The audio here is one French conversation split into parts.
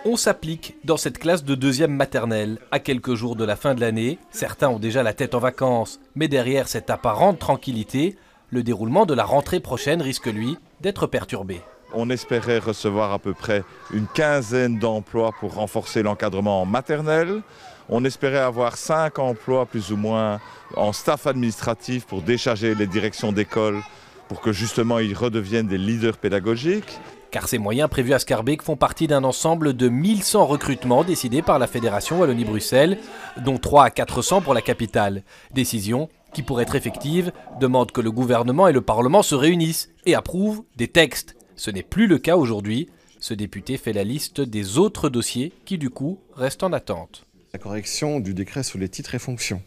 On s'applique dans cette classe de 2e maternelle. À quelques jours de la fin de l'année, certains ont déjà la tête en vacances. Mais derrière cette apparente tranquillité, le déroulement de la rentrée prochaine risque, lui, d'être perturbé. On espérait recevoir à peu près une quinzaine d'emplois pour renforcer l'encadrement en maternelle. On espérait avoir 5 emplois plus ou moins en staff administratif pour décharger les directions d'école pour que justement ils redeviennent des leaders pédagogiques. Car ces moyens prévus à Schaerbeek font partie d'un ensemble de 1100 recrutements décidés par la Fédération Wallonie-Bruxelles, dont 3 à 400 pour la capitale. Décision qui, pour être effective, demande que le gouvernement et le Parlement se réunissent et approuvent des textes. Ce n'est plus le cas aujourd'hui. Ce député fait la liste des autres dossiers qui, du coup, restent en attente. La correction du décret sur les titres et fonctions.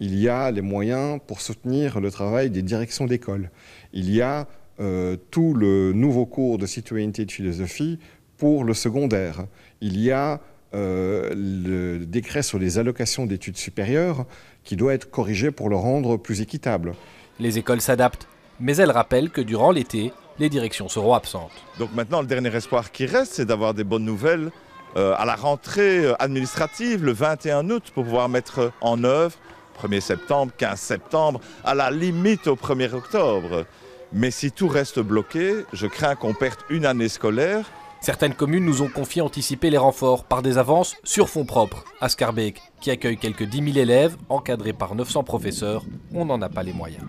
Il y a les moyens pour soutenir le travail des directions d'école. Il y a tout le nouveau cours de citoyenneté et de philosophie pour le secondaire. Il y a le décret sur les allocations d'études supérieures qui doit être corrigé pour le rendre plus équitable. Les écoles s'adaptent, mais elles rappellent que durant l'été, les directions seront absentes. Donc maintenant, le dernier espoir qui reste, c'est d'avoir des bonnes nouvelles à la rentrée administrative le 21 août pour pouvoir mettre en œuvre 1er septembre, 15 septembre, à la limite au 1er octobre. Mais si tout reste bloqué, je crains qu'on perde une année scolaire. Certaines communes nous ont confié anticiper les renforts par des avances sur fonds propres. À Schaerbeek, qui accueille quelques 10 000 élèves, encadrés par 900 professeurs, on n'en a pas les moyens.